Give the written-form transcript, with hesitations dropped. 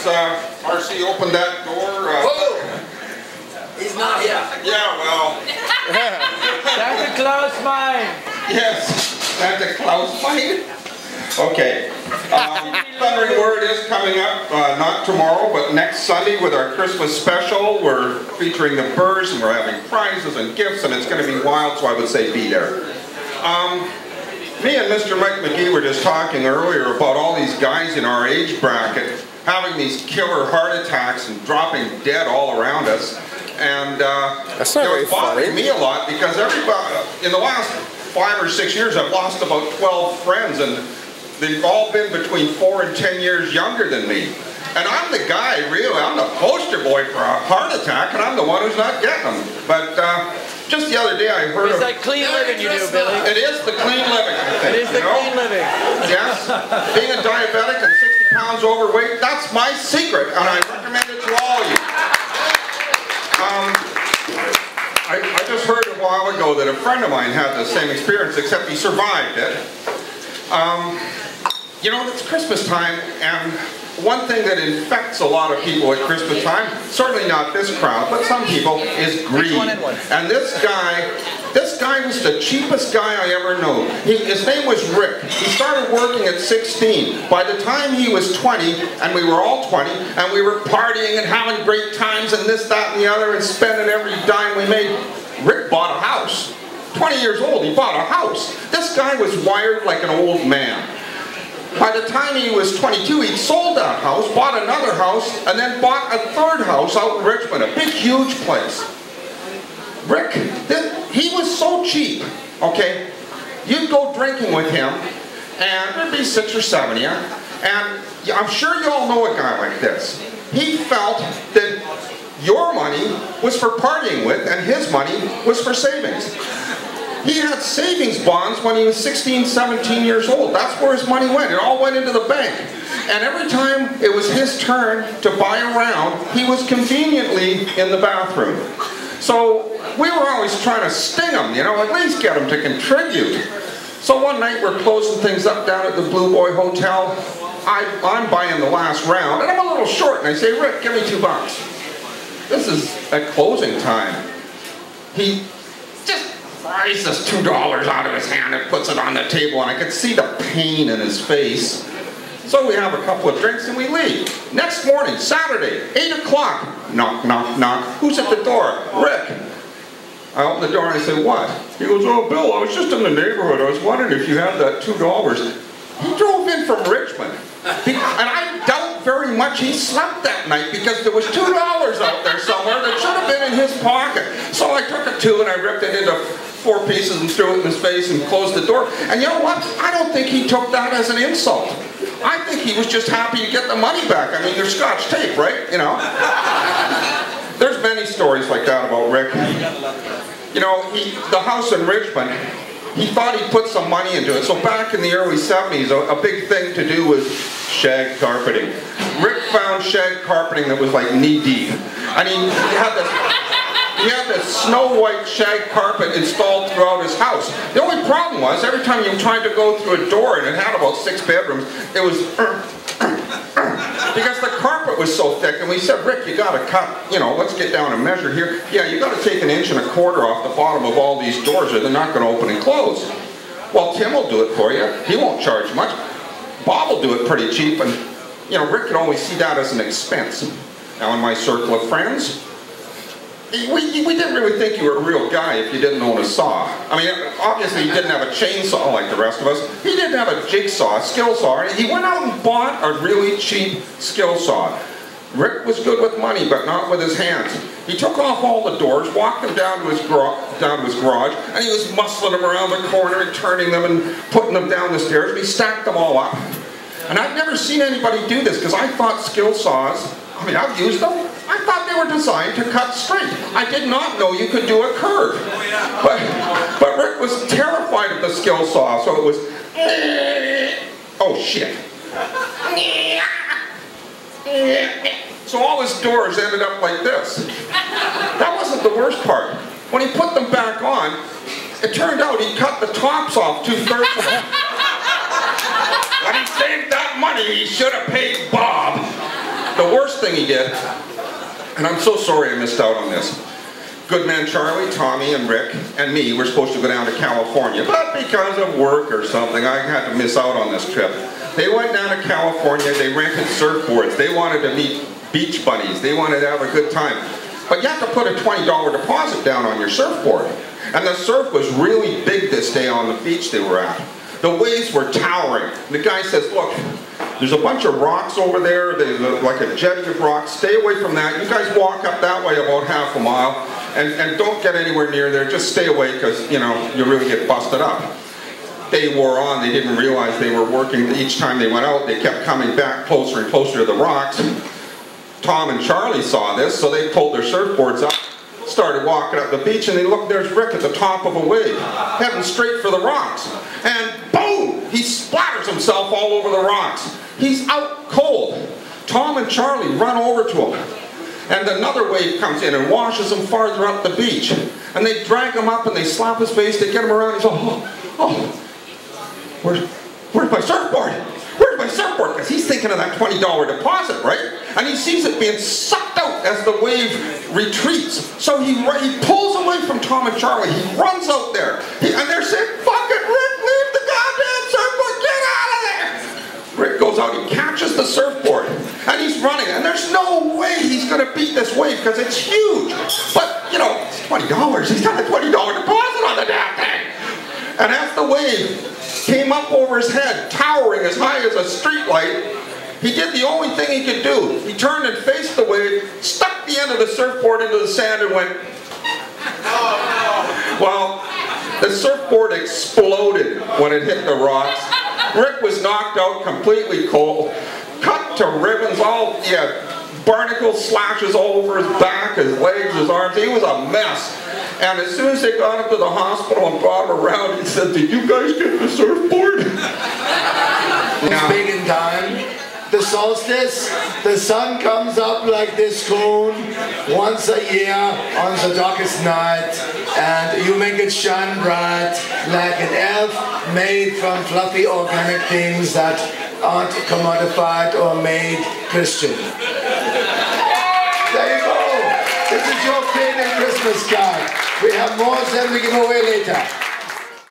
RC opened that door. Whoa! He's not here. Yeah, well. Santa Claus mine. Yes, Santa Claus mine. Okay. Thundering Word is coming up, not tomorrow, but next Sunday with our Christmas special. We're featuring the birds, and we're having prizes and gifts, and it's going to be wild, so I would say be there. Me and Mr. Mike McGee were just talking earlier about all these guys in our age bracket having these killer heart attacks and dropping dead all around us. And that's not very bothering funny. me a lot because everybody, in the last 5 or 6 years, I've lost about 12 friends, and they've all been between 4 and 10 years younger than me. And I'm the guy, really, I'm the poster boy for a heart attack, and I'm the one who's not getting them. But just the other day I heard It's like clean living you do, Billy. It is the clean living, I think. It is the clean living. Yes. Being a diabetic and 60 pounds overweight, that's my secret, and I recommend it to all of you. I just heard a while ago that a friend of mine had the same experience, except he survived it. You know, it's Christmas time, and one thing that infects a lot of people at Christmas time, certainly not this crowd, but some people, is greed. And this guy was the cheapest guy I ever knew. His name was Rick. He started working at 16. By the time he was 20, and we were all 20, and we were partying and having great times and this, that, and the other, and spending every dime we made, Rick bought a house. 20 years old, he bought a house. This guy was wired like an old man. By the time he was 22, he'd sold that house, bought another house, and then bought a third house out in Richmond, a big, huge place. Rick, he was so cheap, okay? You'd go drinking with him, and there'd be 6 or 7 of you, and I'm sure you all know a guy like this. He felt that your money was for partying with, and his money was for savings. He had savings bonds when he was 16, 17 years old. That's where his money went. It all went into the bank. And every time it was his turn to buy a round, he was conveniently in the bathroom. So we were always trying to sting him, you know, at least get him to contribute. So one night we're closing things up down at the Blue Boy Hotel. I'm buying the last round, and I'm a little short, and I say, Rick, give me $2. This is at closing time. He pries this $2 out of his hand and puts it on the table, and I could see the pain in his face. So we have a couple of drinks and we leave. Next morning, Saturday, 8 o'clock. Knock, knock, knock. Who's at the door? Rick. I open the door and I say, what? He goes, oh, Bill, I was just in the neighborhood. I was wondering if you had that $2. He drove in from Richmond. And I doubt very much he slept that night because there was $2 out there somewhere that should have been in his pocket. So I took a 2 and I ripped it into 4 pieces and threw it in his face and closed the door. And you know what? I don't think he took that as an insult. I think he was just happy to get the money back. I mean, they're Scotch tape, right? You know? There's many stories like that about Rick. You know, the house in Richmond, he thought he'd put some money into it. So back in the early 70s, a big thing to do was shag carpeting. Rick found shag carpeting that was like knee-deep. And he had this snow white shag carpet installed throughout his house. The only problem was, every time you tried to go through a door, and it had about 6 bedrooms, it was because the carpet was so thick. And we said, Rick, you gotta cut, you know, let's get down and measure here. Yeah, you gotta take 1.25 inches off the bottom of all these doors or they're not gonna open and close. Well, Tim will do it for you. He won't charge much. Bob will do it pretty cheap, and you know, Rick could always see that as an expense. Now in my circle of friends, we didn't really think you were a real guy if you didn't own a saw. I mean, obviously he didn't have a chainsaw like the rest of us. He didn't have a jigsaw, a skill saw. He went out and bought a really cheap skill saw. Rick was good with money, but not with his hands. He took off all the doors, walked them down to his garage, and he was muscling them around the corner and turning them and putting them down the stairs, and he stacked them all up. And I've never seen anybody do this, because I thought skill saws, I mean, I've used them. I thought they were designed to cut straight. I did not know you could do a curve. But Rick was terrified of the skill saw, so it was, oh shit. So all his doors ended up like this. That wasn't the worst part. When he put them back on, it turned out he cut the tops off 2/3 of them. When he saved that money, he should have paid Bob. The worst first thing he did, and I'm so sorry I missed out on this. Good man Charlie, Tommy, and Rick, and me were supposed to go down to California, but because of work or something, I had to miss out on this trip. They went down to California, they rented surfboards, they wanted to meet beach buddies, they wanted to have a good time. But you have to put a $20 deposit down on your surfboard. And the surf was really big this day on the beach they were at. The waves were towering. The guy says, look, there's a bunch of rocks over there, there's like a jetty of rocks, stay away from that. You guys walk up that way about half a mile, and don't get anywhere near there, just stay away because, you know, you really get busted up. They wore on, they didn't realize they were working. Each time they went out, they kept coming back closer and closer to the rocks. Tom and Charlie saw this, so they pulled their surfboards up, started walking up the beach, and they looked, there's Rick at the top of a wave, heading straight for the rocks. And boom! He splatters himself all over the rocks. He's out cold. Tom and Charlie run over to him. And another wave comes in and washes him farther up the beach. And they drag him up and they slap his face, they get him around, and he's oh, where's my surfboard? Where's my surfboard? Because he's thinking of that $20 deposit, right? And he sees it being sucked out as the wave retreats. So he pulls away from Tom and Charlie. He runs out there. And they're saying, fucking Rick, leave the goddamn surfboard, get out of there! Rick goes out, he catches the surfboard, and he's running. And there's no way he's going to beat this wave because it's huge. But, you know, it's $20. He's got a $20 deposit on the damn thing. And as the wave came up over his head, towering as high as a street light, he did the only thing he could do. He turned and faced the wave, stuck the end of the surfboard into the sand and went, well, the surfboard exploded when it hit the rocks. Rick was knocked out completely cold, cut to ribbons, he had barnacle slashes all over his back, his legs, his arms. He was a mess. And as soon as they got him to the hospital and brought him around, he said, did you guys get the surfboard? It's big in time. The solstice, the sun comes up like this cone once a year on the darkest night, and you make it shine bright like an elf made from fluffy organic things that aren't commodified or made Christian. There you go. This is your Canadian Christmas card. We have more than we give away later.